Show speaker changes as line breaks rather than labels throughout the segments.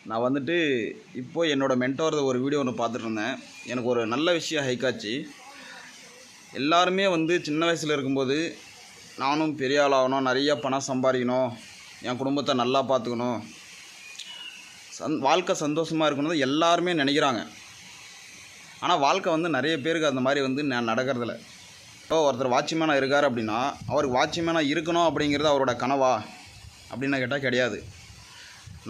நான் வந்துட்டு இப்போ என்னோடய மென்டோர் ஒரு வீடியோ ஒன்று பார்த்துட்டு இருந்தேன். எனக்கு ஒரு நல்ல விஷயம் ஹைக்காச்சு. எல்லாருமே வந்து சின்ன வயசில் இருக்கும்போது நானும் பெரிய ஆளாகணும், நிறைய பணம் சம்பாதிக்கணும், என் குடும்பத்தை நல்லா பார்த்துக்கணும், வாழ்க்கை சந்தோஷமாக இருக்கணும் எல்லாருமே நினைக்கிறாங்க. ஆனால் வாழ்க்கை வந்து நிறைய பேருக்கு அந்த மாதிரி வந்து நடக்கிறதில்ல. இப்போ ஒருத்தர் வாட்ச்மேனாக இருக்கார் அப்படின்னா அவருக்கு வாட்ச்மேனாக இருக்கணும் அப்படிங்கிறது அவரோட கனவா அப்படின்னு கேட்டால் கிடையாது.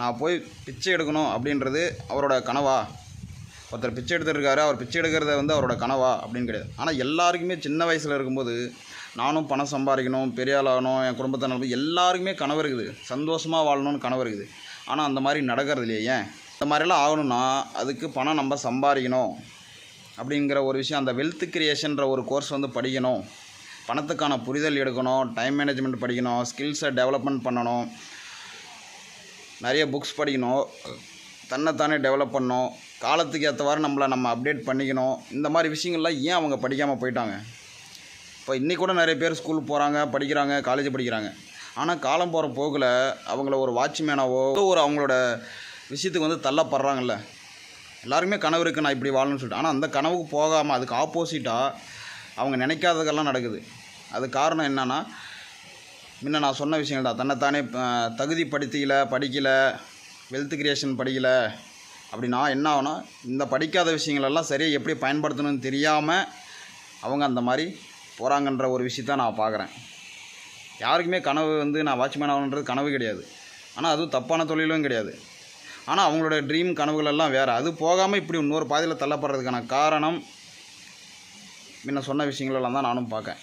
நான் போய் பிச்சை எடுக்கணும் அப்படின்றது அவரோட கனவா? ஒருத்தர் பிச்சை எடுத்துருக்காரு, அவர் பிச்சை எடுக்கிறத வந்து அவரோட கனவா அப்படின்னு கிடையாது. ஆனால் எல்லாருக்குமே சின்ன வயசில் இருக்கும்போது நானும் பணம் சம்பாதிக்கணும், பெரிய ஆளாகணும், என் குடும்பத்தை நல்லது எல்லாருக்குமே கனவு இருக்குது, சந்தோஷமாக வாழணும்னு கனவு இருக்குது. ஆனால் அந்த மாதிரி நடக்கிறது இல்லையே. ஏன் இந்த மாதிரிலாம் ஆகணும்னா அதுக்கு பணம் நம்ம சம்பாதிக்கணும் அப்படிங்கிற ஒரு விஷயம். அந்த வெல்த் கிரியேஷன்ற ஒரு கோர்ஸ் வந்து படிக்கணும், பணத்துக்கான புரிதல் எடுக்கணும், டைம் மேனேஜ்மெண்ட் படிக்கணும், ஸ்கில்ஸை டெவலப்மெண்ட் பண்ணணும், நிறைய புக்ஸ் படிக்கணும், தன்னைத்தானே டெவலப் பண்ணணும், காலத்துக்கு ஏற்றவாறு நம்ம அப்டேட் பண்ணிக்கணும். இந்த மாதிரி விஷயங்கள்லாம் ஏன் அவங்க படிக்காமல் போயிட்டாங்க? இப்போ இன்றைக்கி கூட நிறைய பேர் ஸ்கூல் போகிறாங்க, படிக்கிறாங்க, காலேஜ் படிக்கிறாங்க. ஆனால் காலம் போகிற போக்கில் அவங்கள ஒரு வாட்ச்மேனாவோ ஒரு அவங்களோட விஷயத்துக்கு வந்து தள்ளப்படுறாங்கல்ல. எல்லாருமே கனவு இருக்குது நான் இப்படி வாழணும்னு சொல்லிட்டு. ஆனால் அந்த கனவுக்கு போகாமல் அதுக்கு ஆப்போசிட்டாக அவங்க நினைக்காததெல்லாம் நடக்குது. அது காரணம் என்னென்னா, முன்ன நான் சொன்ன விஷயங்கள் தான். தன்னைத்தானே படிக்கலை, வெல்த் கிரியேஷன் படிக்கலை அப்படின்னா என்ன ஆகுனா, இந்த படிக்காத விஷயங்களெல்லாம் சரியாக எப்படி பயன்படுத்தணும்னு தெரியாமல் அவங்க அந்த மாதிரி போகிறாங்கன்ற ஒரு விஷயத்த நான் பார்க்குறேன். யாருக்குமே கனவு வந்து நான் வாட்ச்மேன் ஆகணுன்றது கனவு கிடையாது. ஆனால் அதுவும் தப்பான தொழிலும் கிடையாது. ஆனால் அவங்களோட ட்ரீம் கனவுகளெல்லாம் வேறு. அது போகாமல் இப்படி இன்னொரு பாதையில் தள்ளப்படுறதுக்கான காரணம் முன்ன சொன்ன விஷயங்களெல்லாம் தான் நானும் பார்க்கேன்.